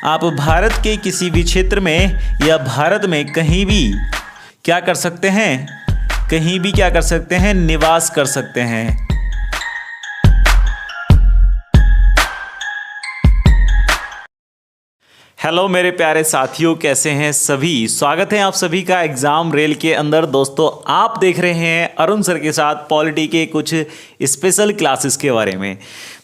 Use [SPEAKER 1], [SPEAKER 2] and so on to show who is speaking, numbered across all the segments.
[SPEAKER 1] आप भारत के किसी भी क्षेत्र में या भारत में कहीं भी क्या कर सकते हैं, कहीं भी क्या कर सकते हैं, निवास कर सकते हैं। हेलो मेरे प्यारे साथियों, कैसे हैं सभी। स्वागत है आप सभी का एग्जाम रेल के अंदर। दोस्तों आप देख रहे हैं अरुण सर के साथ पॉलिटी के कुछ स्पेशल क्लासेस के बारे में।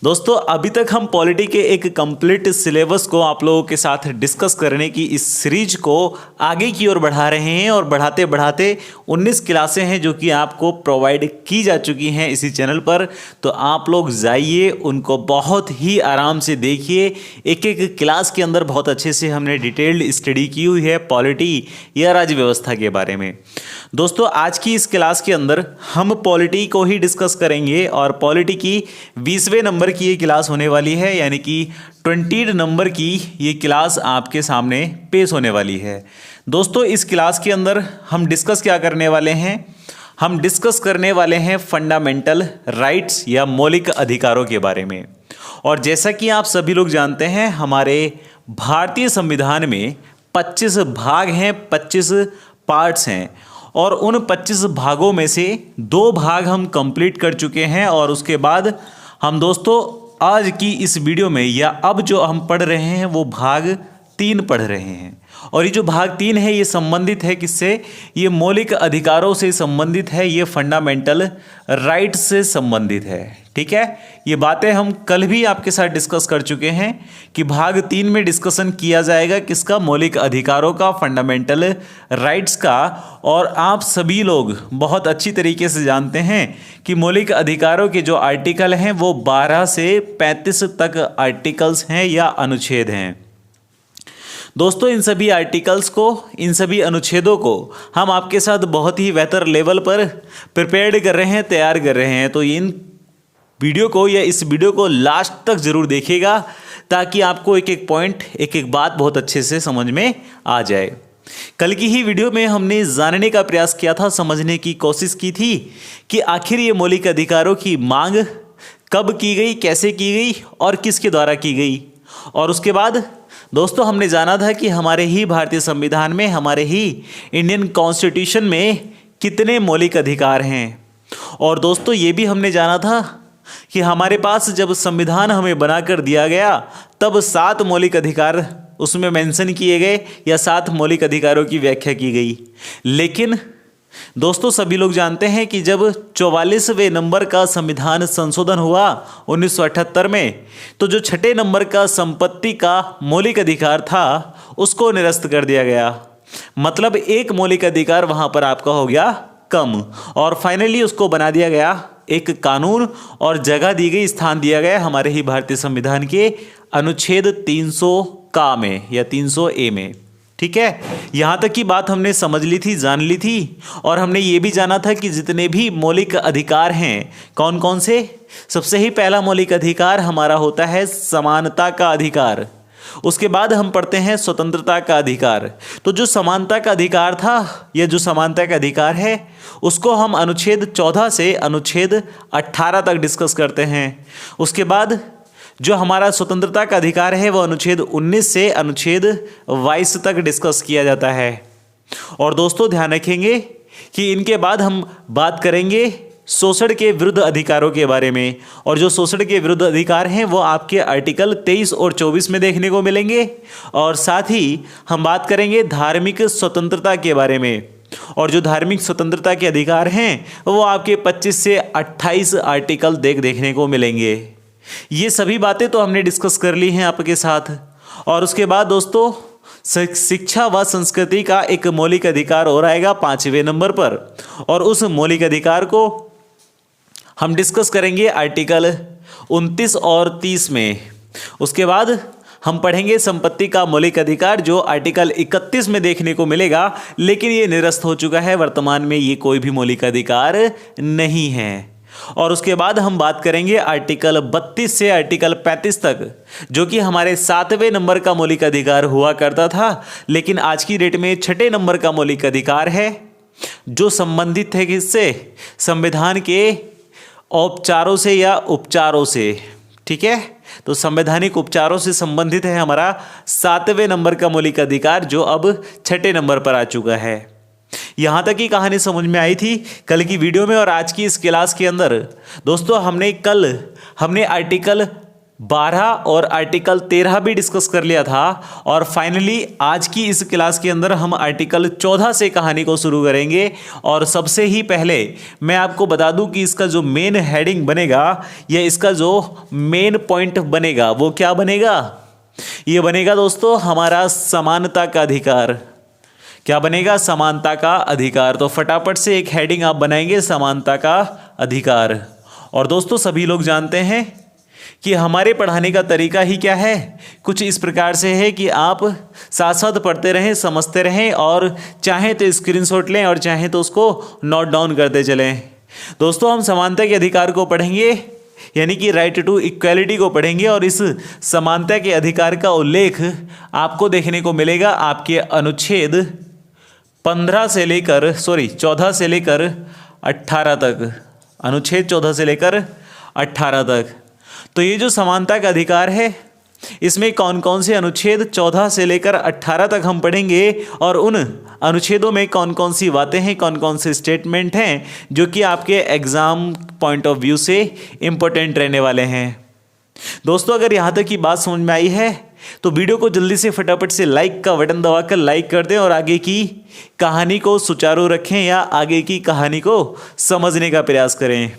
[SPEAKER 1] दोस्तों अभी तक हम पॉलिटी के एक कंप्लीट सिलेबस को आप लोगों के साथ डिस्कस करने की इस सीरीज को आगे की ओर बढ़ा रहे हैं और बढ़ाते बढ़ाते 19 क्लासें हैं जो कि आपको प्रोवाइड की जा चुकी हैं इसी चैनल पर। तो आप लोग जाइए, उनको बहुत ही आराम से देखिए। एक एक क्लास के अंदर बहुत अच्छे से हमने डिटेल्ड स्टडी की हुई है पॉलिटी या राज्य व्यवस्था के बारे में। दोस्तों आज की इस क्लास के अंदर हम पॉलिटी को ही डिस्कस करेंगे और पॉलिटी की 20वें नंबर की ये क्लास होने वाली है, यानी कि 20 नंबर की ये क्लास आपके सामने पेश होने वाली है। दोस्तों इस क्लास के अंदर हम डिस्कस क्या करने वाले हैं, हम डिस्कस करने वाले हैं फंडामेंटल राइट्स या मौलिक अधिकारों के बारे में। और जैसा कि आप सभी लोग जानते हैं हमारे भारतीय संविधान में 25 भाग हैं, 25 पार्ट्स हैं और उन 25 भागों में से 2 भाग हम कंप्लीट कर चुके हैं। और उसके बाद हम दोस्तों आज की इस वीडियो में या अब जो हम पढ़ रहे हैं वो भाग 3 पढ़ रहे हैं। और ये जो भाग 3 है ये संबंधित है किससे, ये मौलिक अधिकारों से संबंधित है, ये फंडामेंटल राइट्स से संबंधित है। ठीक है, ये बातें हम कल भी आपके साथ डिस्कस कर चुके हैं कि भाग 3 में डिस्कशन किया जाएगा किसका, मौलिक अधिकारों का, फंडामेंटल राइट्स का। और आप सभी लोग बहुत अच्छी तरीके से जानते हैं कि मौलिक अधिकारों के जो आर्टिकल हैं वो 12 से 35 तक आर्टिकल्स हैं या अनुच्छेद हैं। दोस्तों इन सभी आर्टिकल्स को, इन सभी अनुच्छेदों को हम आपके साथ बहुत ही बेहतर लेवल पर प्रिपेयर्ड कर रहे हैं, तैयार कर रहे हैं। तो इन वीडियो को या इस वीडियो को लास्ट तक जरूर देखिएगा ताकि आपको एक एक पॉइंट, एक एक बात बहुत अच्छे से समझ में आ जाए। कल की ही वीडियो में हमने जानने का प्रयास किया था, समझने की कोशिश की थी कि आखिर ये मौलिक अधिकारों की मांग कब की गई, कैसे की गई और किसके द्वारा की गई। और उसके बाद दोस्तों हमने जाना था कि हमारे ही भारतीय संविधान में, हमारे ही इंडियन कॉन्स्टिट्यूशन में कितने मौलिक अधिकार हैं। और दोस्तों ये भी हमने जाना था कि हमारे पास जब संविधान हमें बनाकर दिया गया तब 7 मौलिक अधिकार उसमें मेंशन किए गए या 7 मौलिक अधिकारों की व्याख्या की गई। लेकिन दोस्तों सभी लोग जानते हैं कि जब 44वें नंबर का संविधान संशोधन हुआ 1978 में, तो जो 6ठे नंबर का संपत्ति का मौलिक अधिकार था उसको निरस्त कर दिया गया। मतलब एक मौलिक अधिकार वहां पर आपका हो गया कम और फाइनली उसको बना दिया गया एक कानून और जगह दी गई, स्थान दिया गया हमारे ही भारतीय संविधान के अनुच्छेद 300 का में या 300A में। ठीक है, यहाँ तक की बात हमने समझ ली थी, जान ली थी। और हमने ये भी जाना था कि जितने भी मौलिक अधिकार हैं कौन कौन से। सबसे ही पहला मौलिक अधिकार हमारा होता है समानता का अधिकार। उसके बाद हम पढ़ते हैं स्वतंत्रता का अधिकार। तो जो समानता का अधिकार था या जो समानता का अधिकार है उसको हम अनुच्छेद 14 से अनुच्छेद 18 तक डिस्कस करते हैं। उसके बाद जो हमारा स्वतंत्रता का अधिकार है वो अनुच्छेद 19 से अनुच्छेद 22 तक डिस्कस किया जाता है। और दोस्तों ध्यान रखेंगे कि इनके बाद हम बात करेंगे शोषण के विरुद्ध अधिकारों के बारे में। और जो शोषण के विरुद्ध अधिकार हैं वो आपके आर्टिकल 23 और 24 में देखने को मिलेंगे। और साथ ही हम बात करेंगे धार्मिक स्वतंत्रता के बारे में। और जो धार्मिक स्वतंत्रता के अधिकार हैं वो आपके 25 से 28 आर्टिकल देखने को मिलेंगे। ये सभी बातें तो हमने डिस्कस कर ली हैं आपके साथ। और उसके बाद दोस्तों शिक्षा व संस्कृति का एक मौलिक अधिकार और आएगा 5वें नंबर पर। और उस मौलिक अधिकार को हम डिस्कस करेंगे आर्टिकल 29 और 30 में। उसके बाद हम पढ़ेंगे संपत्ति का मौलिक अधिकार जो आर्टिकल 31 में देखने को मिलेगा, लेकिन ये निरस्त हो चुका है, वर्तमान में ये कोई भी मौलिक अधिकार नहीं है। और उसके बाद हम बात करेंगे आर्टिकल 32 से आर्टिकल 35 तक, जो कि हमारे 7वें नंबर का मौलिक अधिकार हुआ करता था, लेकिन आज की डेट में 6ठे नंबर का मौलिक अधिकार है जो संबंधित है किससे, संविधान के औपचारों से या उपचारों से। ठीक है, तो संवैधानिक उपचारों से संबंधित है हमारा 7वें नंबर का मौलिक अधिकार, जो अब 6ठे नंबर पर आ चुका है। यहां तक की कहानी समझ में आई थी कल की वीडियो में। और आज की इस क्लास के अंदर दोस्तों हमने आर्टिकल 12 और आर्टिकल 13 भी डिस्कस कर लिया था। और फाइनली आज की इस क्लास के अंदर हम आर्टिकल 14 से कहानी को शुरू करेंगे। और सबसे ही पहले मैं आपको बता दूं कि इसका जो मेन हेडिंग बनेगा या इसका जो मेन पॉइंट बनेगा वो क्या बनेगा? ये बनेगा दोस्तों हमारा समानता का अधिकार। क्या बनेगा? समानता का अधिकार। तो फटाफट से एक हेडिंग आप बनाएंगे, समानता का अधिकार। और दोस्तों सभी लोग जानते हैं कि हमारे पढ़ाने का तरीका ही क्या है, कुछ इस प्रकार से है कि आप साथ साथ पढ़ते रहें, समझते रहें, और चाहें तो स्क्रीनशॉट लें और चाहें तो उसको नोट डाउन करते चलें। दोस्तों हम समानता के अधिकार को पढ़ेंगे, यानी कि राइट टू इक्वालिटी को पढ़ेंगे। और इस समानता के अधिकार का उल्लेख आपको देखने को मिलेगा आपके अनुच्छेद 14 से लेकर 18 तक। अनुच्छेद 14 से लेकर 18 तक। तो ये जो समानता का अधिकार है इसमें कौन कौन से अनुच्छेद 14 से लेकर 18 तक हम पढ़ेंगे, और उन अनुच्छेदों में कौन कौन सी बातें हैं, कौन कौन से स्टेटमेंट हैं जो कि आपके एग्जाम पॉइंट ऑफ व्यू से इंपॉर्टेंट रहने वाले हैं। दोस्तों अगर यहाँ तक की बात समझ में आई है तो वीडियो को जल्दी से फटाफट से लाइक का बटन दबाकर लाइक कर दें और आगे की कहानी को सुचारू रखें या आगे की कहानी को समझने का प्रयास करें।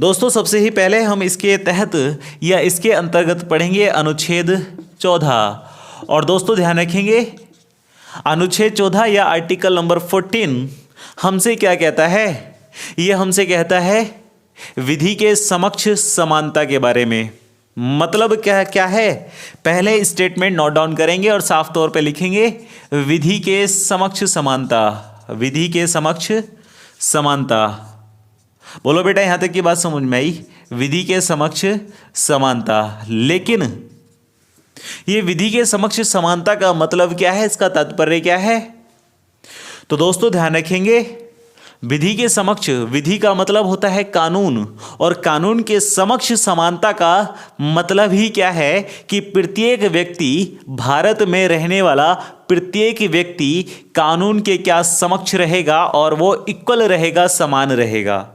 [SPEAKER 1] दोस्तों सबसे ही पहले हम इसके तहत या इसके अंतर्गत पढ़ेंगे अनुच्छेद 14। और दोस्तों ध्यान रखेंगे अनुच्छेद 14 या आर्टिकल नंबर 14 हमसे क्या कहता है? यह हमसे कहता है विधि के समक्ष समानता के बारे में। मतलब क्या है? पहले स्टेटमेंट नोट डाउन करेंगे और साफ तौर पे लिखेंगे विधि के समक्ष समानता। विधि के समक्ष समानता। बोलो बेटा यहां तक की बात समझ में आई? विधि के समक्ष समानता। लेकिन ये विधि के समक्ष समानता का मतलब क्या है, इसका तात्पर्य क्या है? तो दोस्तों ध्यान रखेंगे विधि के समक्ष, विधि का मतलब होता है कानून, और कानून के समक्ष समानता का मतलब ही क्या है कि प्रत्येक व्यक्ति, भारत में रहने वाला प्रत्येक व्यक्ति कानून के क्या समक्ष रहेगा और वो इक्वल रहेगा, समान रहेगा।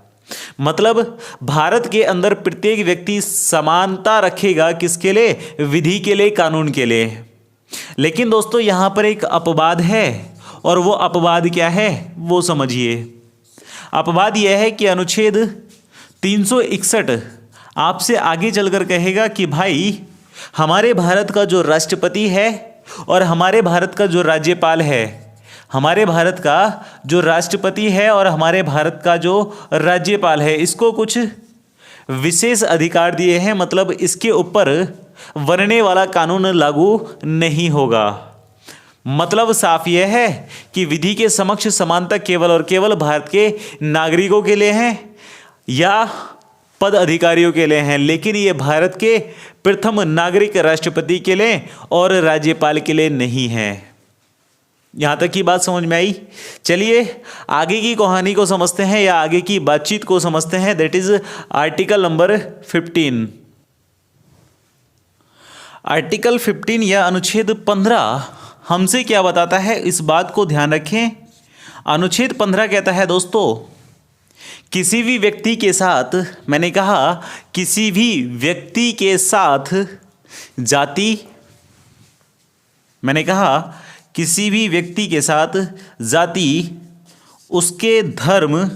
[SPEAKER 1] मतलब भारत के अंदर प्रत्येक व्यक्ति समानता रखेगा किसके लिए? विधि के लिए, कानून के लिए। लेकिन दोस्तों यहां पर एक अपवाद है, और वो अपवाद क्या है वो समझिए। अपवाद यह है कि अनुच्छेद 361 आपसे आगे चलकर कहेगा कि भाई हमारे भारत का जो राष्ट्रपति है और हमारे भारत का जो राज्यपाल है, हमारे भारत का जो राष्ट्रपति है और हमारे भारत का जो राज्यपाल है, इसको कुछ विशेष अधिकार दिए हैं। मतलब इसके ऊपर बनने वाला कानून लागू नहीं होगा। मतलब साफ यह है कि विधि के समक्ष समानता केवल और केवल भारत के नागरिकों के लिए है या पद अधिकारियों के लिए है, लेकिन ये भारत के प्रथम नागरिक राष्ट्रपति के लिए और राज्यपाल के लिए नहीं है। यहां तक की बात समझ में आई? चलिए आगे की कहानी को समझते हैं या आगे की बातचीत को समझते हैं। That is article number 15। Article 15 या अनुच्छेद 15 हमसे क्या बताता है, इस बात को ध्यान रखें। अनुच्छेद 15 कहता है दोस्तों किसी भी व्यक्ति के साथ, मैंने कहा किसी भी व्यक्ति के साथ जाति, मैंने कहा किसी भी व्यक्ति के साथ जाति, उसके धर्म,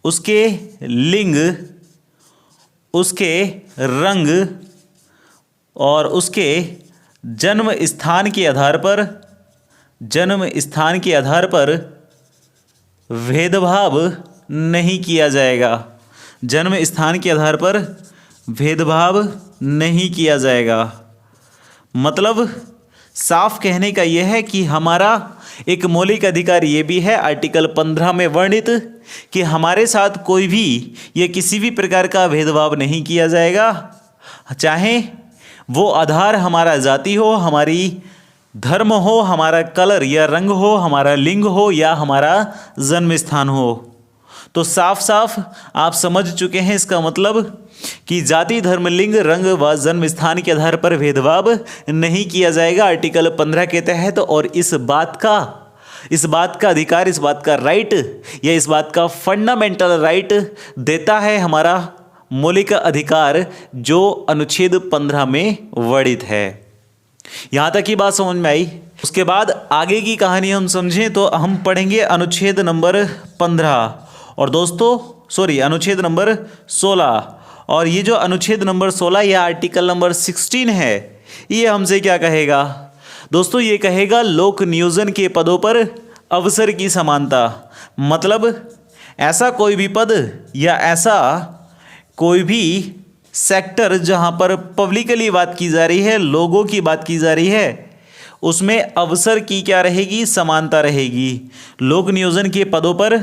[SPEAKER 1] उसके लिंग, उसके रंग और उसके जन्म स्थान के आधार पर भेदभाव नहीं किया जाएगा। जन्म स्थान के आधार पर भेदभाव नहीं किया जाएगा। मतलब साफ कहने का यह है कि हमारा एक मौलिक अधिकार ये भी है आर्टिकल 15 में वर्णित कि हमारे साथ कोई भी या किसी भी प्रकार का भेदभाव नहीं किया जाएगा, चाहे वो आधार हमारा जाति हो, हमारी धर्म हो, हमारा कलर या रंग हो, हमारा लिंग हो या हमारा जन्म स्थान हो। तो साफ साफ आप समझ चुके हैं इसका मतलब कि जाति, धर्म, लिंग, रंग व जन्म स्थान के आधार पर भेदभाव नहीं किया जाएगा आर्टिकल 15 के तहत। और इस बात का अधिकार, इस बात का राइट या इस बात का फंडामेंटल राइट देता है हमारा मौलिक अधिकार जो अनुच्छेद 15 में वर्णित है। यहां तक की बात समझ में आई। उसके बाद आगे की कहानी हम समझें तो हम पढ़ेंगे अनुच्छेद नंबर 15 और दोस्तों अनुच्छेद नंबर 16। और ये जो अनुच्छेद नंबर 16 या आर्टिकल नंबर 16 है, ये हमसे क्या कहेगा दोस्तों? ये कहेगा लोक नियोजन के पदों पर अवसर की समानता। मतलब ऐसा कोई भी पद या ऐसा कोई भी सेक्टर जहां पर पब्लिकली बात की जा रही है, लोगों की बात की जा रही है, उसमें अवसर की क्या रहेगी? समानता रहेगी। लोक नियोजन के पदों पर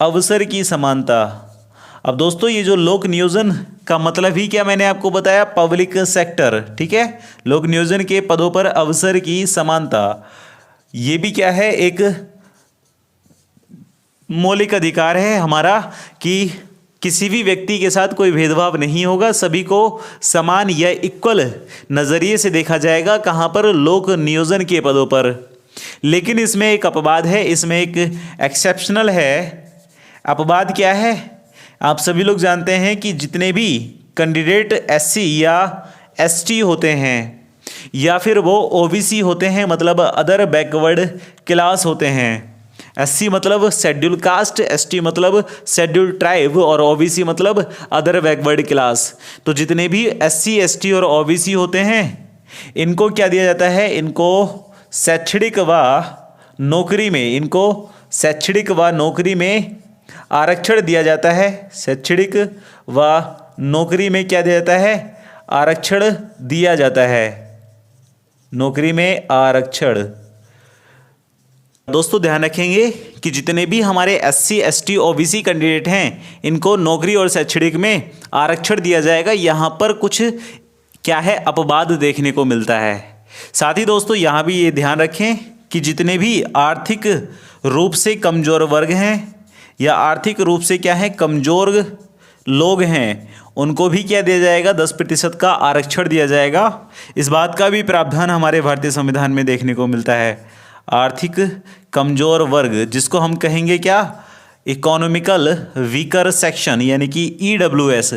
[SPEAKER 1] अवसर की समानता। अब दोस्तों ये जो लोक नियोजन का मतलब ही क्या मैंने आपको बताया? पब्लिक सेक्टर, ठीक है। लोक नियोजन के पदों पर अवसर की समानता, ये भी क्या है? एक मौलिक अधिकार है हमारा कि किसी भी व्यक्ति के साथ कोई भेदभाव नहीं होगा, सभी को समान या इक्वल नज़रिए से देखा जाएगा। कहाँ पर? लोक नियोजन के पदों पर। लेकिन इसमें एक अपवाद है, इसमें एक एक्सेप्शनल है। अपवाद क्या है? आप सभी लोग जानते हैं कि जितने भी कैंडिडेट एससी या एसटी होते हैं या फिर वो ओबीसी होते हैं, मतलब अदर बैकवर्ड क्लास होते हैं। एससी मतलब शेड्यूल कास्ट, एसटी मतलब शेड्यूल ट्राइब और ओबीसी मतलब अदर बैकवर्ड क्लास। तो जितने भी एससी, एसटी और ओबीसी होते हैं, इनको क्या दिया जाता है? इनको शैक्षणिक व नौकरी में आरक्षण दिया जाता है। शैक्षणिक व नौकरी में क्या दिया जाता है? आरक्षण दिया जाता है। नौकरी में आरक्षण। दोस्तों ध्यान रखेंगे कि जितने भी हमारे एससी, एसटी, ओबीसी कैंडिडेट हैं, इनको नौकरी और शैक्षणिक में आरक्षण दिया जाएगा। यहाँ पर कुछ क्या है? अपवाद देखने को मिलता है। साथ ही दोस्तों यहाँ भी ये ध्यान रखें कि जितने भी आर्थिक रूप से कमजोर वर्ग हैं या आर्थिक रूप से क्या है? कमजोर लोग हैं, उनको भी क्या दिया जाएगा? 10% का आरक्षण दिया जाएगा। इस बात का भी प्रावधान हमारे भारतीय संविधान में देखने को मिलता है। आर्थिक कमजोर वर्ग, जिसको हम कहेंगे क्या? इकोनॉमिकल वीकर सेक्शन, यानी कि EWS।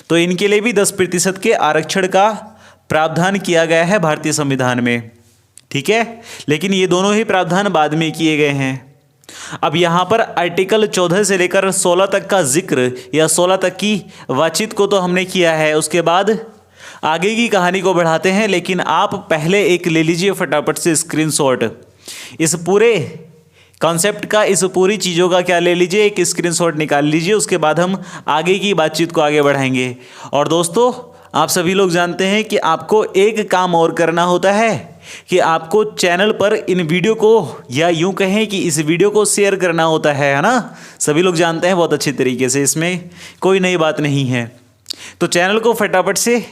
[SPEAKER 1] तो इनके लिए भी 10% के आरक्षण का प्रावधान किया गया है भारतीय संविधान में, ठीक है। लेकिन ये दोनों ही प्रावधान बाद में किए गए हैं। अब यहाँ पर आर्टिकल 14 से लेकर 16 तक का जिक्र या 16 तक की बातचीत को तो हमने किया है। उसके बाद आगे की कहानी को बढ़ाते हैं, लेकिन आप पहले एक ले लीजिए फटाफट से स्क्रीनशॉट। इस पूरे कॉन्सेप्ट का, इस पूरी चीज़ों का क्या ले लीजिए? एक स्क्रीनशॉट निकाल लीजिए। उसके बाद हम आगे की बातचीत को आगे बढ़ाएंगे। और दोस्तों आप सभी लोग जानते हैं कि आपको एक काम और करना होता है कि आपको चैनल पर इन वीडियो को, या यूं कहें कि इस वीडियो को शेयर करना होता है ना। सभी लोग जानते हैं बहुत अच्छी तरीके से, इसमें कोई नई बात नहीं है। तो चैनल को फटाफट से,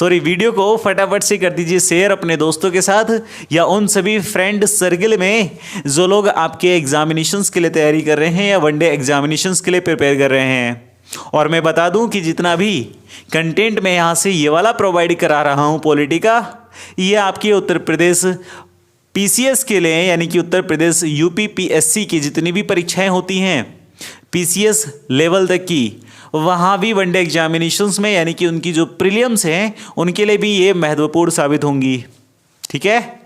[SPEAKER 1] वीडियो को फटाफट से कर दीजिए शेयर अपने दोस्तों के साथ या उन सभी फ्रेंड सर्किल में जो लोग आपके एग्जामिनेशंस के लिए तैयारी कर रहे हैं या वनडे एग्जामिनेशंस के लिए प्रिपेयर कर रहे हैं। और मैं बता दूं कि जितना भी कंटेंट मैं यहाँ से ये वाला प्रोवाइड करा रहा हूँ पॉलिटी का, ये आपके उत्तर प्रदेश PCS के लिए, यानी कि उत्तर प्रदेश UP PSC की जितनी भी परीक्षाएं होती हैं PCS लेवल तक की, वहाँ भी वनडे एग्जामिनेशंस में, यानी कि उनकी जो प्रीलिम्स हैं उनके लिए भी ये महत्वपूर्ण साबित होंगी, ठीक है।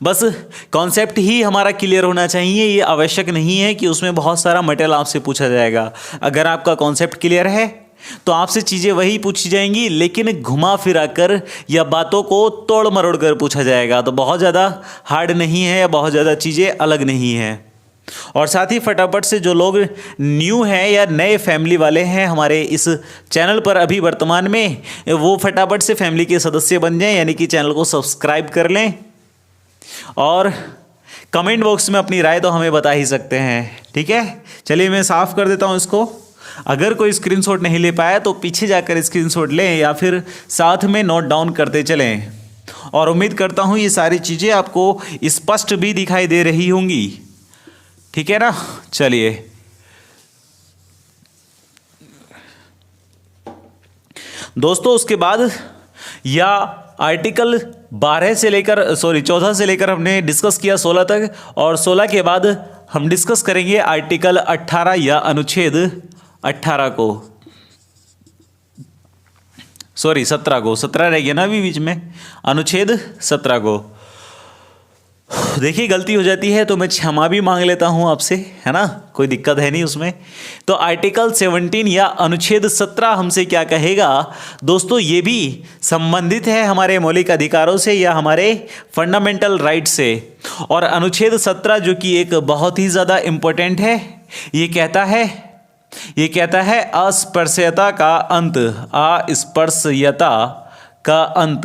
[SPEAKER 1] बस कॉन्सेप्ट ही हमारा क्लियर होना चाहिए। ये आवश्यक नहीं है कि उसमें बहुत सारा मटेरियल आपसे पूछा जाएगा। अगर आपका कॉन्सेप्ट क्लियर है तो आपसे चीज़ें वही पूछी जाएंगी, लेकिन घुमा फिरा कर या बातों को तोड़ मरोड़ कर पूछा जाएगा। तो बहुत ज़्यादा हार्ड नहीं है या बहुत ज़्यादा चीज़ें अलग नहीं हैं। और साथ ही फटाफट से जो लोग न्यू हैं या नए फैमिली वाले हैं हमारे इस चैनल पर अभी वर्तमान में, वो फटाफट से फैमिली के सदस्य बन जाएं, यानी कि चैनल को सब्सक्राइब कर लें। और कमेंट बॉक्स में अपनी राय तो हमें बता ही सकते हैं, ठीक है। चलिए मैं साफ़ कर देता हूँ इसको। अगर कोई स्क्रीनशॉट नहीं ले पाया तो पीछे जाकर स्क्रीनशॉट लें या फिर साथ में नोट डाउन करते चलें। और उम्मीद करता हूँ ये सारी चीज़ें आपको स्पष्ट भी दिखाई दे रही होंगी। ठीक है ना। चलिए दोस्तों, उसके बाद या आर्टिकल 14 से लेकर हमने डिस्कस किया 16 तक, और 16 के बाद हम डिस्कस करेंगे आर्टिकल 18 या अनुच्छेद 18 को, 17 को, 17 रह गया ना अभी बीच में, अनुच्छेद 17 को। देखिए गलती हो जाती है तो मैं क्षमा भी मांग लेता हूं आपसे, है ना, कोई दिक्कत है नहीं उसमें। तो आर्टिकल 17 या अनुच्छेद 17 हमसे क्या कहेगा दोस्तों, ये भी संबंधित है हमारे मौलिक अधिकारों से या हमारे फंडामेंटल राइट से। और अनुच्छेद 17 जो कि एक बहुत ही ज़्यादा इम्पोर्टेंट है, ये कहता है अस्पृश्यता का अंत, अस्पृश्यता का अंत,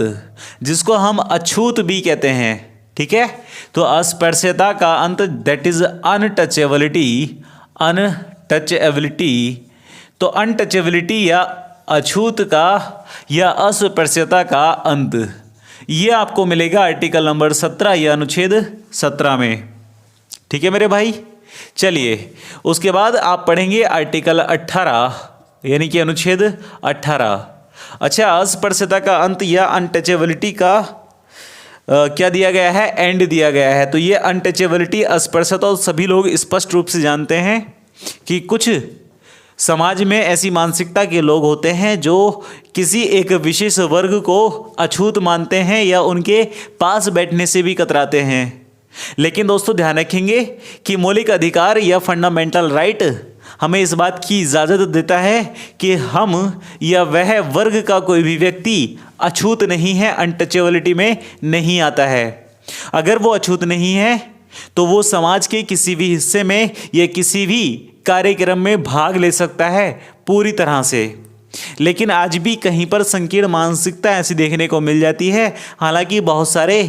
[SPEAKER 1] जिसको हम अछूत भी कहते हैं। ठीक है, तो अस्पृश्यता का अंत, दैट इज अनटचेबिलिटी, तो अनटचेबिलिटी या अछूत का या अस्पृश्यता का अंत, ये आपको मिलेगा आर्टिकल नंबर 17 या अनुच्छेद 17 में। ठीक है मेरे भाई। चलिए उसके बाद आप पढ़ेंगे आर्टिकल 18 यानी कि अनुच्छेद 18। अच्छा, अस्पृश्यता का अंत या अनटचेबिलिटी का क्या दिया गया है, एंड दिया गया है। तो ये अनटचेबिलिटी, अस्पृश्यता, तो सभी लोग स्पष्ट रूप से जानते हैं कि कुछ समाज में ऐसी मानसिकता के लोग होते हैं जो किसी एक विशेष वर्ग को अछूत मानते हैं या उनके पास बैठने से भी कतराते हैं। लेकिन दोस्तों ध्यान रखेंगे कि मौलिक अधिकार या फंडामेंटल राइट हमें इस बात की इजाज़त देता है कि हम या वह वर्ग का कोई भी व्यक्ति अछूत नहीं है, अनटचेबिलिटी में नहीं आता है। अगर वो अछूत नहीं है तो वो समाज के किसी भी हिस्से में या किसी भी कार्यक्रम में भाग ले सकता है पूरी तरह से। लेकिन आज भी कहीं पर संकीर्ण मानसिकता ऐसी देखने को मिल जाती है। हालांकि बहुत सारे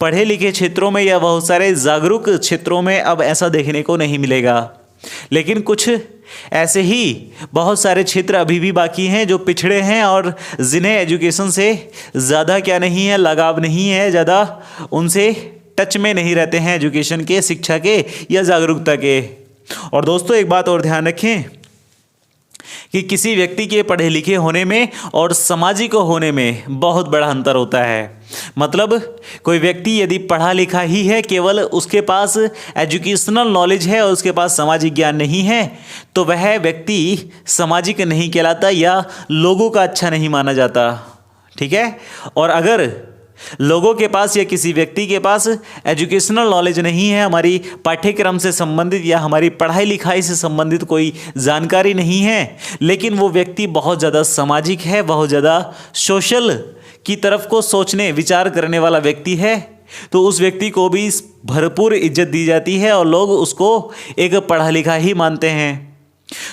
[SPEAKER 1] पढ़े लिखे क्षेत्रों में या बहुत सारे जागरूक क्षेत्रों में अब ऐसा देखने को नहीं मिलेगा, लेकिन कुछ ऐसे ही बहुत सारे क्षेत्र अभी भी बाकी हैं जो पिछड़े हैं और जिन्हें एजुकेशन से ज़्यादा क्या नहीं है, लगाव नहीं है, ज़्यादा उनसे टच में नहीं रहते हैं एजुकेशन के, शिक्षा के या जागरूकता के। और दोस्तों एक बात और ध्यान रखें कि किसी व्यक्ति के पढ़े लिखे होने में और सामाजिक होने में बहुत बड़ा अंतर होता है। मतलब कोई व्यक्ति यदि पढ़ा लिखा ही है, केवल उसके पास एजुकेशनल नॉलेज है और उसके पास सामाजिक ज्ञान नहीं है, तो वह व्यक्ति सामाजिक नहीं कहलाता या लोगों का अच्छा नहीं माना जाता। ठीक है, और अगर लोगों के पास या किसी व्यक्ति के पास एजुकेशनल नॉलेज नहीं है, हमारी पाठ्यक्रम से संबंधित या हमारी पढ़ाई लिखाई से संबंधित कोई जानकारी नहीं है, लेकिन वो व्यक्ति बहुत ज़्यादा सामाजिक है, बहुत ज़्यादा सोशल की तरफ को सोचने विचार करने वाला व्यक्ति है, तो उस व्यक्ति को भी भरपूर इज्जत दी जाती है और लोग उसको एक पढ़ा लिखा ही मानते हैं।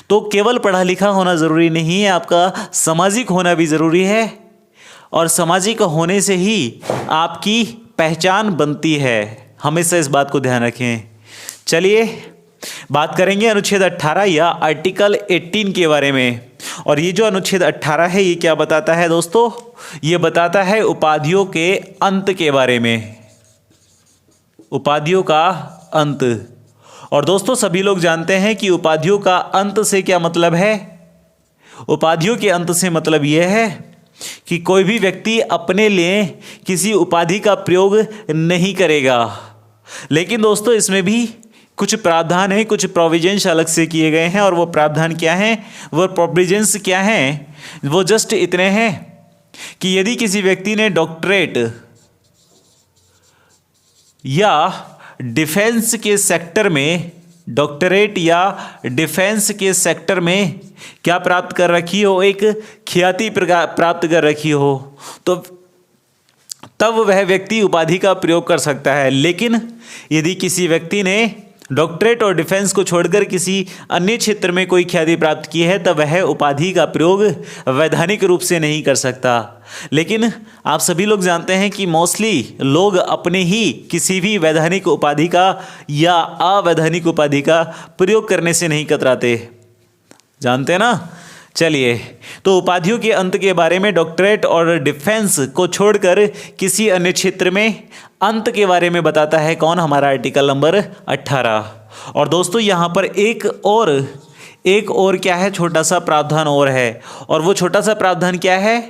[SPEAKER 1] तो केवल पढ़ा लिखा होना ज़रूरी नहीं है, आपका सामाजिक होना भी ज़रूरी है, और सामाजिक होने से ही आपकी पहचान बनती है। हमेशा इस बात को ध्यान रखें। चलिए बात करेंगे अनुच्छेद 18 या आर्टिकल 18 के बारे में। और ये जो अनुच्छेद 18 है ये क्या बताता है दोस्तों, ये बताता है उपाधियों के अंत के बारे में, उपाधियों का अंत। और दोस्तों सभी लोग जानते हैं कि उपाधियों का अंत से क्या मतलब है। उपाधियों के अंत से मतलब यह है कि कोई भी व्यक्ति अपने लिए किसी उपाधि का प्रयोग नहीं करेगा। लेकिन दोस्तों इसमें भी कुछ प्रावधान है, कुछ प्रोविजंस अलग से किए गए हैं। और वो प्रावधान क्या हैं, वो प्रोविजंस क्या हैं, वो जस्ट इतने हैं कि यदि किसी व्यक्ति ने डॉक्टरेट या डिफेंस के सेक्टर में, डॉक्टरेट या डिफेंस के सेक्टर में क्या प्राप्त कर रखी हो, एक ख्याति प्राप्त कर रखी हो, तो तब वह व्यक्ति उपाधि का प्रयोग कर सकता है। लेकिन यदि किसी व्यक्ति ने डॉक्टरेट और डिफेंस को छोड़कर किसी अन्य क्षेत्र में कोई ख्याति प्राप्त की है, तब वह उपाधि का प्रयोग वैधानिक रूप से नहीं कर सकता। लेकिन आप सभी लोग जानते हैं कि मोस्टली लोग अपने ही किसी भी वैधानिक उपाधि का या अवैधानिक उपाधि का प्रयोग करने से नहीं कतराते, जानते हैं ना। चलिए, तो उपाधियों के अंत के बारे में डॉक्टरेट और डिफेंस को छोड़कर किसी अन्य क्षेत्र में अंत के बारे में बताता है कौन? हमारा आर्टिकल नंबर 18। और दोस्तों यहाँ पर एक और क्या है, छोटा सा प्रावधान और है। और वो छोटा सा प्रावधान क्या है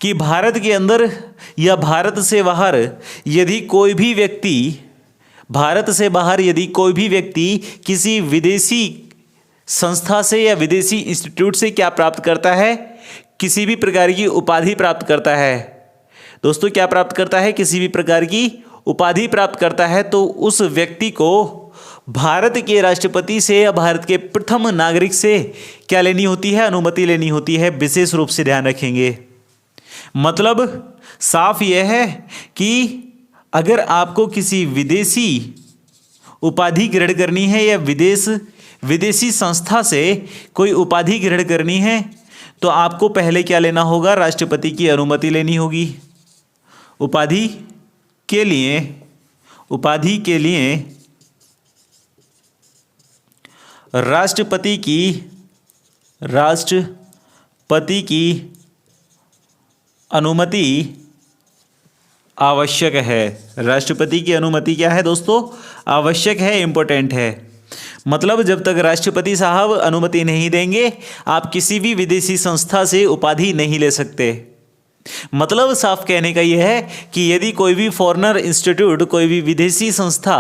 [SPEAKER 1] कि भारत के अंदर या भारत से बाहर यदि कोई भी व्यक्ति किसी विदेशी संस्था से या विदेशी इंस्टीट्यूट से क्या प्राप्त करता है? किसी भी प्रकार की उपाधि प्राप्त करता है। दोस्तों क्या प्राप्त करता है? किसी भी प्रकार की उपाधि प्राप्त करता है, तो उस व्यक्ति को भारत के राष्ट्रपति से या भारत के प्रथम नागरिक से क्या लेनी होती है? अनुमति लेनी होती है। विशेष रूप से ध्यान रखेंगे। मतलब साफ यह है कि अगर आपको किसी विदेशी उपाधि ग्रहण करनी है या विदेशी संस्था से कोई उपाधि ग्रहण करनी है, तो आपको पहले क्या लेना होगा? राष्ट्रपति की अनुमति लेनी होगी। उपाधि के लिए राष्ट्रपति की अनुमति आवश्यक है। राष्ट्रपति की अनुमति क्या है दोस्तों? आवश्यक है, इंपॉर्टेंट है। मतलब जब तक राष्ट्रपति साहब अनुमति नहीं देंगे, आप किसी भी विदेशी संस्था से उपाधि नहीं ले सकते। मतलब साफ कहने का यह है कि यदि कोई भी फॉरेनर इंस्टीट्यूट, कोई भी विदेशी संस्था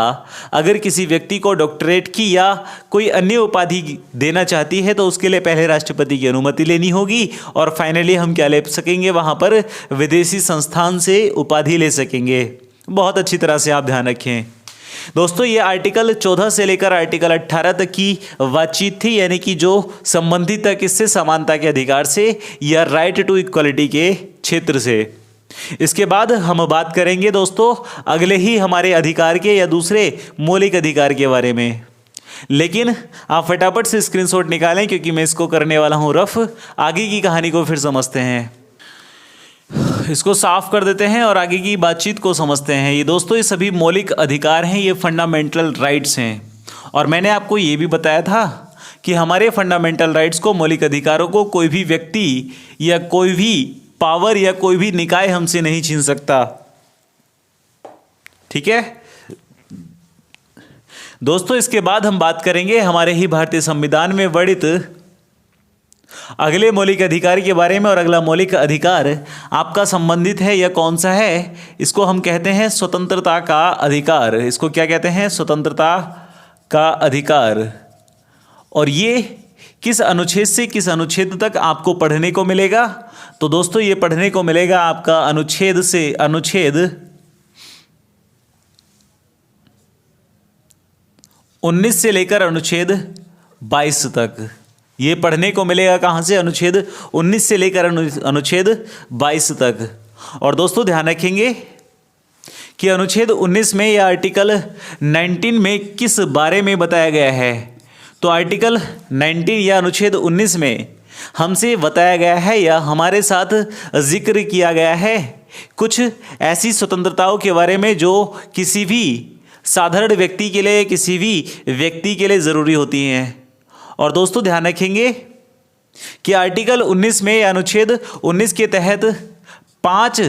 [SPEAKER 1] अगर किसी व्यक्ति को डॉक्टरेट की या कोई अन्य उपाधि देना चाहती है, तो उसके लिए पहले राष्ट्रपति की अनुमति लेनी होगी और फाइनली हम क्या ले सकेंगे? वहाँ पर विदेशी संस्थान से उपाधि ले सकेंगे। बहुत अच्छी तरह से आप ध्यान रखें दोस्तों। ये आर्टिकल 14 से लेकर आर्टिकल 18 तक की बातचीत थी, यानी कि जो संबंधित है किससे? समानता के अधिकार से या राइट टू इक्वलिटी के क्षेत्र से। इसके बाद हम बात करेंगे दोस्तों अगले ही हमारे अधिकार के या दूसरे मौलिक अधिकार के बारे में। लेकिन आप फटाफट से स्क्रीनशॉट निकालें क्योंकि मैं इसको करने वाला हूँ रफ। आगे की कहानी को फिर समझते हैं। इसको साफ कर देते हैं और आगे की बातचीत को समझते हैं। ये दोस्तों ये सभी मौलिक अधिकार हैं, ये फंडामेंटल राइट्स हैं। और मैंने आपको ये भी बताया था कि हमारे फंडामेंटल राइट्स को, मौलिक अधिकारों को कोई भी व्यक्ति या कोई भी पावर या कोई भी निकाय हमसे नहीं छीन सकता। ठीक है दोस्तों। इसके बाद हम बात करेंगे हमारे ही भारतीय संविधान में वर्णित अगले मौलिक अधिकार के बारे में। और अगला मौलिक अधिकार आपका संबंधित है या कौन सा है? इसको हम कहते हैं स्वतंत्रता का अधिकार। इसको क्या कहते हैं? स्वतंत्रता का अधिकार। और ये किस अनुच्छेद से किस अनुच्छेद तक आपको पढ़ने को मिलेगा? तो दोस्तों ये पढ़ने को मिलेगा आपका अनुच्छेद 19 से लेकर अनुच्छेद 22 तक। ये पढ़ने को मिलेगा कहाँ से? अनुच्छेद 19 से लेकर अनुच्छेद 22 तक। और दोस्तों ध्यान रखेंगे कि अनुच्छेद 19 में या आर्टिकल 19 में किस बारे में बताया गया है? तो आर्टिकल 19 या अनुच्छेद 19 में हमसे बताया गया है या हमारे साथ जिक्र किया गया है कुछ ऐसी स्वतंत्रताओं के बारे में जो किसी भी साधारण व्यक्ति के लिए, किसी भी व्यक्ति के लिए ज़रूरी होती हैं। और दोस्तों ध्यान रखेंगे कि आर्टिकल 19 में या अनुच्छेद 19 के तहत 5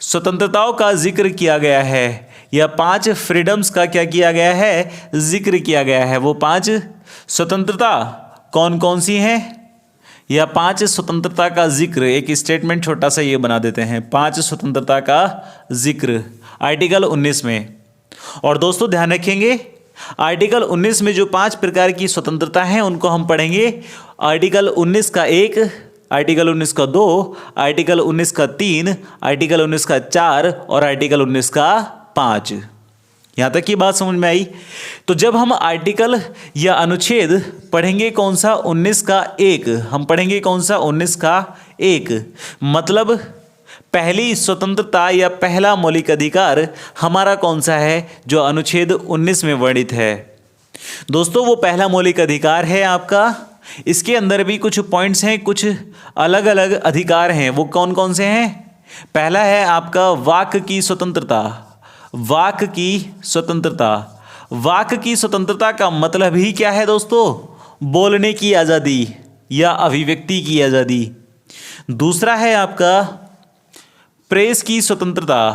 [SPEAKER 1] स्वतंत्रताओं का जिक्र किया गया है या 5 फ्रीडम्स का क्या किया गया है? जिक्र किया गया है। वो 5 स्वतंत्रता कौन कौन सी हैं? या 5 स्वतंत्रता का जिक्र, एक स्टेटमेंट छोटा सा ये बना देते हैं, 5 स्वतंत्रता का जिक्र आर्टिकल 19 में। और दोस्तों ध्यान रखेंगे आर्टिकल 19 में जो 5 प्रकार की स्वतंत्रता हैं उनको हम पढ़ेंगे। आर्टिकल 19 का 1, आर्टिकल 19 का 2, आर्टिकल 19 का 3, आर्टिकल 19 का 4 और आर्टिकल 19 का 5। यहाँ तक की बात समझ में आई? तो जब हम आर्टिकल या अनुच्छेद पढ़ेंगे कौन सा? 19 का 1। हम पढ़ेंगे कौन सा? 19 का 1। मतलब पहली स्वतंत्रता या पहला मौलिक अधिकार हमारा कौन सा है? जो अनुच्छेद 19 में वर्णित है। दोस्तों वो पहला मौलिक अधिकार है आपका। इसके अंदर भी कुछ पॉइंट्स हैं, कुछ अलग अलग अधिकार हैं। वो कौन कौन से हैं? पहला है आपका वाक की स्वतंत्रता। वाक की स्वतंत्रता। वाक की स्वतंत्रता का मतलब ही क्या है दोस्तों? बोलने की आज़ादी। या अभिव्यक्ति की आज़ादी। दूसरा है आपका प्रेस की स्वतंत्रता।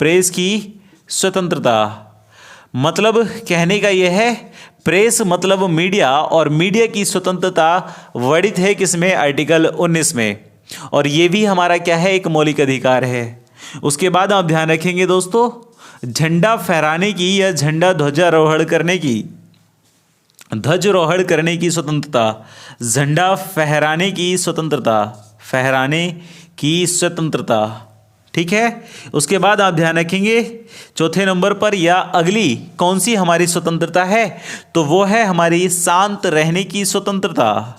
[SPEAKER 1] प्रेस की स्वतंत्रता मतलब कहने का यह है, प्रेस मतलब मीडिया, और मीडिया की स्वतंत्रता वर्णित है किसमें? आर्टिकल 19 में। और ये भी हमारा क्या है? एक मौलिक अधिकार है। उसके बाद आप ध्यान रखेंगे दोस्तों, झंडा फहराने की या झंडा ध्वजारोहण करने की, ध्वजारोहण करने की स्वतंत्रता, झंडा फहराने की स्वतंत्रता, फहराने की स्वतंत्रता। ठीक है। उसके बाद आप ध्यान रखेंगे चौथे नंबर पर या अगली कौन सी हमारी स्वतंत्रता है, तो वो है हमारी शांत रहने की स्वतंत्रता।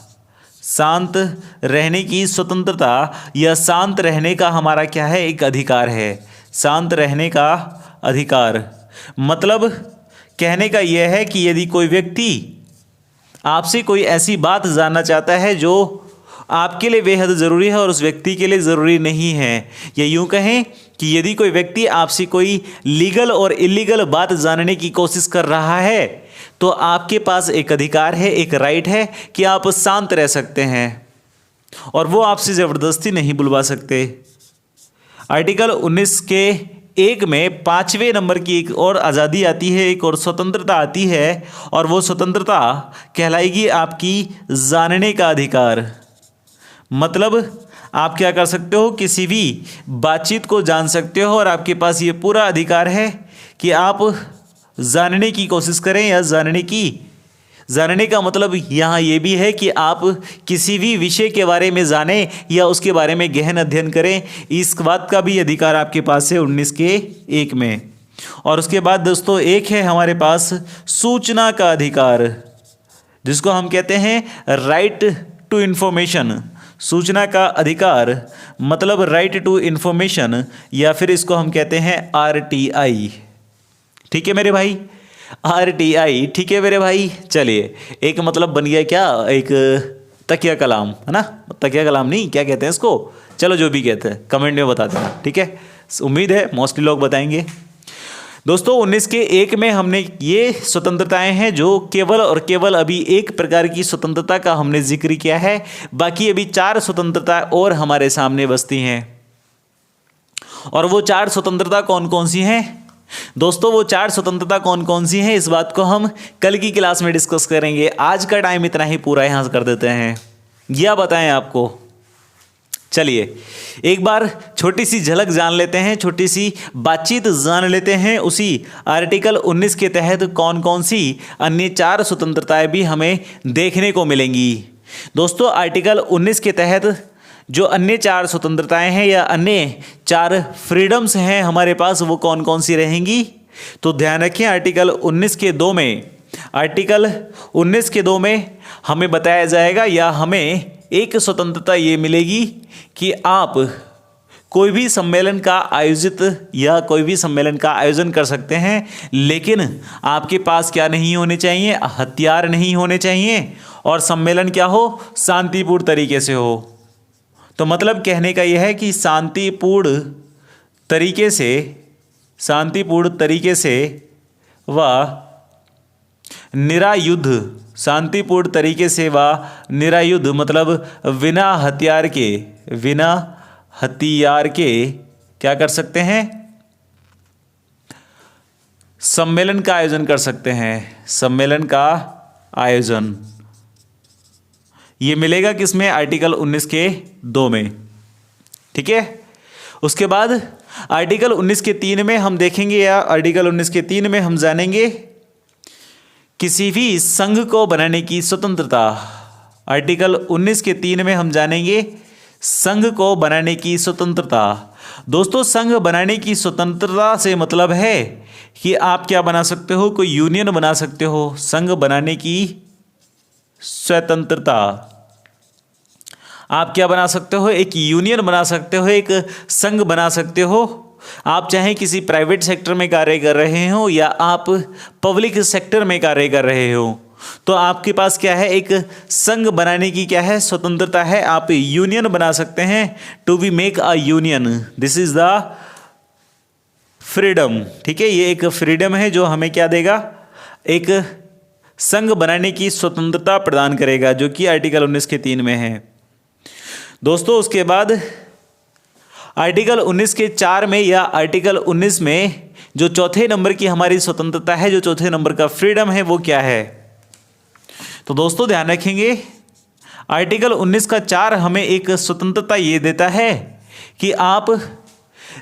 [SPEAKER 1] शांत रहने की स्वतंत्रता या शांत रहने का हमारा क्या है? एक अधिकार है। शांत रहने का अधिकार मतलब कहने का यह है कि यदि कोई व्यक्ति आपसे कोई ऐसी बात जानना चाहता है जो आपके लिए बेहद ज़रूरी है और उस व्यक्ति के लिए ज़रूरी नहीं है, या यूँ कहें कि यदि कोई व्यक्ति आपसे कोई लीगल और इलीगल बात जानने की कोशिश कर रहा है, तो आपके पास एक अधिकार है, एक राइट है कि आप शांत रह सकते हैं और वो आपसे ज़बरदस्ती नहीं बुलवा सकते। आर्टिकल 19 के 1 में 5वें नंबर की एक और आज़ादी आती है, एक और स्वतंत्रता आती है, और वो स्वतंत्रता कहलाएगी आपकी जानने का अधिकार। मतलब आप क्या कर सकते हो? किसी भी बातचीत को जान सकते हो और आपके पास ये पूरा अधिकार है कि आप जानने की कोशिश करें या जानने का मतलब यहाँ ये भी है कि आप किसी भी विषय के बारे में जानें या उसके बारे में गहन अध्ययन करें, इस बात का भी अधिकार आपके पास है 19 के 1 में। और उसके बाद दोस्तों एक है हमारे पास सूचना का अधिकार, जिसको हम कहते हैं राइट टू इन्फॉर्मेशन। सूचना का अधिकार मतलब राइट टू इन्फॉर्मेशन, या फिर इसको हम कहते हैं RTI। ठीक है मेरे भाई, RTI। ठीक है मेरे भाई। चलिए, एक मतलब बन गया क्या? एक तकिया कलाम, है ना? तकिया कलाम नहीं, क्या कहते हैं इसको? चलो जो भी कहते हैं कमेंट में बता देना। ठीक है, उम्मीद है मोस्टली लोग बताएंगे। दोस्तों 19 के 1 में हमने ये स्वतंत्रताएं हैं जो केवल और केवल अभी एक प्रकार की स्वतंत्रता का हमने जिक्र किया है, बाकी अभी 4 स्वतंत्रता और हमारे सामने बसती हैं। और वो 4 स्वतंत्रता कौन कौन सी हैं दोस्तों? वो 4 स्वतंत्रता कौन कौन सी हैं, इस बात को हम कल की क्लास में डिस्कस करेंगे। आज का टाइम इतना ही पूरा यहाँ कर देते हैं, या बताएं आपको? चलिए एक बार छोटी सी झलक जान लेते हैं, छोटी सी बातचीत जान लेते हैं उसी आर्टिकल 19 के तहत कौन कौन सी अन्य 4 स्वतंत्रताएं भी हमें देखने को मिलेंगी। दोस्तों आर्टिकल 19 के तहत जो अन्य 4 स्वतंत्रताएं हैं या अन्य 4 फ्रीडम्स हैं हमारे पास, वो कौन कौन सी रहेंगी? तो ध्यान रखें आर्टिकल 19 के 2 में, आर्टिकल 19 के 2 में हमें बताया जाएगा या हमें एक स्वतंत्रता ये मिलेगी कि आप कोई भी सम्मेलन का आयोजन कर सकते हैं, लेकिन आपके पास क्या नहीं होने चाहिए? हथियार नहीं होने चाहिए, और सम्मेलन क्या हो? शांतिपूर्ण तरीके से हो। तो मतलब कहने का यह है कि शांतिपूर्ण तरीके से व निरायुध, शांतिपूर्ण तरीके से व निरायुध मतलब बिना हथियार के क्या कर सकते हैं? सम्मेलन का आयोजन कर सकते हैं। सम्मेलन का आयोजन ये मिलेगा किसमें? आर्टिकल 19 के 2 में। ठीक है। उसके बाद आर्टिकल 19 के 3 में हम देखेंगे, या आर्टिकल 19 के 3 में हम जानेंगे किसी भी संघ को बनाने की स्वतंत्रता। आर्टिकल 19 के 3 में हम जानेंगे संघ को बनाने की स्वतंत्रता। दोस्तों संघ बनाने की स्वतंत्रता से मतलब है कि आप क्या बना सकते हो? कोई यूनियन बना सकते हो। संघ बनाने की स्वतंत्रता, आप क्या बना सकते हो? एक यूनियन बना सकते हो, एक संघ बना सकते हो। आप चाहे किसी प्राइवेट सेक्टर में कार्य कर रहे हो या आप पब्लिक सेक्टर में कार्य कर रहे हो, तो आपके पास क्या है? एक संघ बनाने की क्या है? स्वतंत्रता है। आप यूनियन बना सकते हैं। To be make a union, this is the freedom. ठीक है, ये एक फ्रीडम है जो हमें क्या देगा? एक संघ बनाने की स्वतंत्रता प्रदान करेगा, जो कि आर्टिकल 19 के 3 में है। दोस्तों उसके बाद आर्टिकल 19 के 4 में या आर्टिकल 19 में जो चौथे नंबर की हमारी स्वतंत्रता है, जो चौथे नंबर का फ्रीडम है, वो क्या है? तो दोस्तों ध्यान रखेंगे, आर्टिकल 19 का 4 हमें एक स्वतंत्रता ये देता है कि आप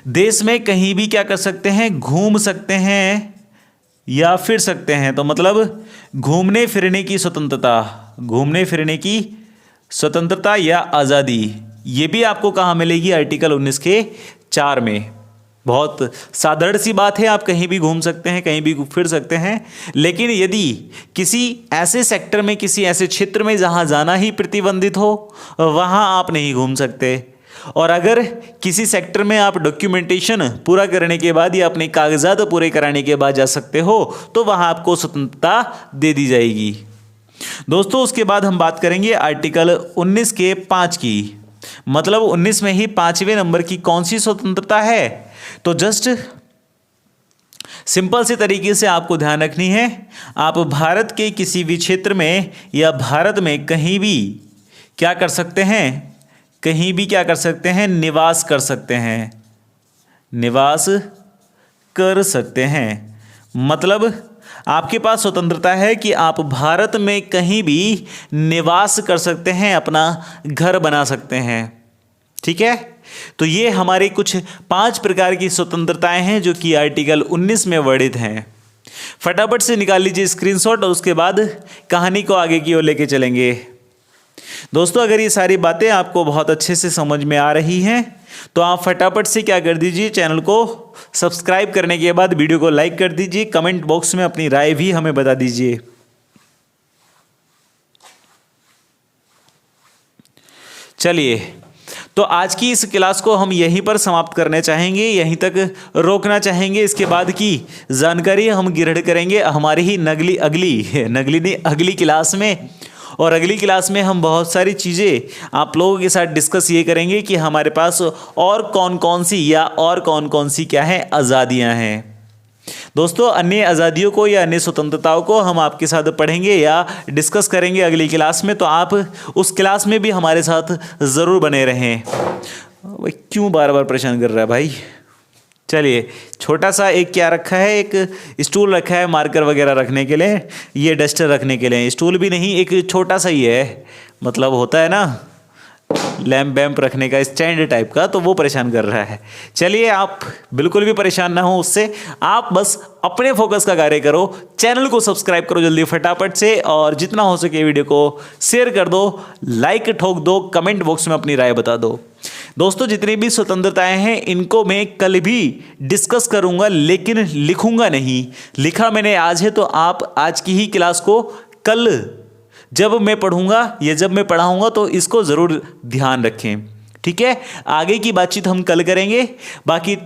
[SPEAKER 1] देश में कहीं भी क्या कर सकते हैं, घूम सकते हैं या फिर सकते हैं। तो मतलब घूमने फिरने की स्वतंत्रता, घूमने फिरने की स्वतंत्रता या आज़ादी, ये भी आपको कहाँ मिलेगी? आर्टिकल 19 के 4 में। बहुत साधारण सी बात है, आप कहीं भी घूम सकते हैं, कहीं भी फिर सकते हैं। लेकिन यदि किसी ऐसे सेक्टर में, किसी ऐसे क्षेत्र में जहां जाना ही प्रतिबंधित हो, वहां आप नहीं घूम सकते। और अगर किसी सेक्टर में आप डॉक्यूमेंटेशन पूरा करने के बाद या अपने कागजात पूरे कराने के बाद जा सकते हो, तो वहां आपको स्वतंत्रता दे दी जाएगी। दोस्तों उसके बाद हम बात करेंगे आर्टिकल 19 के 5 की। मतलब 19 में ही 5वें नंबर की कौन सी स्वतंत्रता है? तो जस्ट सिंपल से तरीके से आपको ध्यान रखनी है, आप भारत के किसी भी क्षेत्र में या भारत में कहीं भी क्या कर सकते हैं, कहीं भी क्या कर सकते हैं, निवास कर सकते हैं, निवास कर सकते हैं। मतलब आपके पास स्वतंत्रता है कि आप भारत में कहीं भी निवास कर सकते हैं, अपना घर बना सकते हैं। ठीक है, तो ये हमारे कुछ 5 प्रकार की स्वतंत्रताएं हैं जो कि आर्टिकल 19 में वर्णित हैं। फटाफट से निकाल लीजिए स्क्रीनशॉट और उसके बाद कहानी को आगे की ओर लेके चलेंगे। दोस्तों अगर ये सारी बातें आपको बहुत अच्छे से समझ में आ रही हैं तो आप फटाफट से क्या कर दीजिए, चैनल को सब्सक्राइब करने के बाद वीडियो को लाइक कर दीजिए, कमेंट बॉक्स में अपनी राय भी हमें बता दीजिए। चलिए, तो आज की इस क्लास को हम यहीं पर समाप्त करना चाहेंगे, यहीं तक रोकना चाहेंगे। इसके बाद की जानकारी हम ग्रहण करेंगे हमारी ही अगली क्लास में। और अगली क्लास में हम बहुत सारी चीज़ें आप लोगों के साथ डिस्कस ये करेंगे कि हमारे पास और कौन कौन सी क्या है आज़ादियाँ हैं। दोस्तों अन्य आज़ादियों को या अन्य स्वतंत्रताओं को हम आपके साथ पढ़ेंगे या डिस्कस करेंगे अगली क्लास में, तो आप उस क्लास में भी हमारे साथ ज़रूर बने रहें। भाई क्यों बार बार परेशान कर रहा है भाई? चलिए, छोटा सा एक क्या रखा है, एक स्टूल रखा है मार्कर वगैरह रखने के लिए, ये डस्टर रखने के लिए। स्टूल भी नहीं, एक छोटा सा ही है, मतलब होता है ना लैम्प वैम्प रखने का स्टैंड टाइप का, तो वो परेशान कर रहा है। चलिए, आप बिल्कुल भी परेशान ना हो उससे, आप बस अपने फोकस का कार्य करो। चैनल को सब्सक्राइब करो जल्दी फटाफट से, और जितना हो सके वीडियो को शेयर कर दो, लाइक ठोक दो, कमेंट बॉक्स में अपनी राय बता दो। दोस्तों जितनी भी स्वतंत्रताएं हैं इनको मैं कल भी डिस्कस करूंगा, लेकिन लिखूंगा नहीं। लिखा मैंने आज है, तो आप आज की ही क्लास को कल जब मैं पढ़ूंगा या जब मैं पढ़ाऊंगा तो इसको ज़रूर ध्यान रखें। ठीक है, आगे की बातचीत हम कल करेंगे। बाकी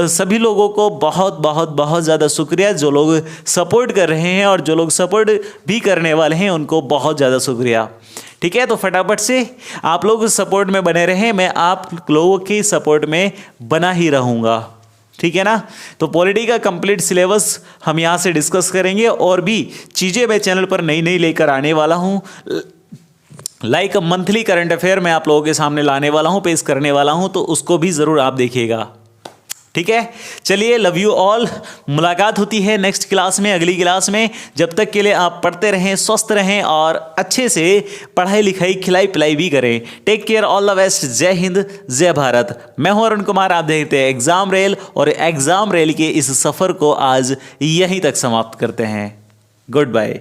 [SPEAKER 1] सभी लोगों को बहुत बहुत बहुत ज़्यादा शुक्रिया, जो लोग सपोर्ट कर रहे हैं और जो लोग सपोर्ट भी करने वाले हैं उनको बहुत ज़्यादा शुक्रिया। ठीक है, तो फटाफट से आप लोग सपोर्ट में बने रहें, मैं आप लोगों की सपोर्ट में बना ही रहूँगा। ठीक है ना? तो पॉलिटी का कंप्लीट सिलेबस हम यहाँ से डिस्कस करेंगे, और भी चीज़ें मैं चैनल पर नई नई लेकर आने वाला हूँ। लाइक मंथली करंट अफेयर मैं आप लोगों के सामने लाने वाला हूँ, पेश करने वाला हूँ, तो उसको भी ज़रूर आप देखिएगा। ठीक है, चलिए, लव यू ऑल। मुलाकात होती है नेक्स्ट क्लास में, अगली क्लास में। जब तक के लिए आप पढ़ते रहें, स्वस्थ रहें और अच्छे से पढ़ाई लिखाई खिलाई पिलाई भी करें। Take care, all the best. जय हिंद, जय भारत। मैं हूं अरुण कुमार, आप देखते हैं एग्जाम रेल, और एग्जाम रेल के इस सफ़र को आज यहीं तक समाप्त करते हैं। Good bye.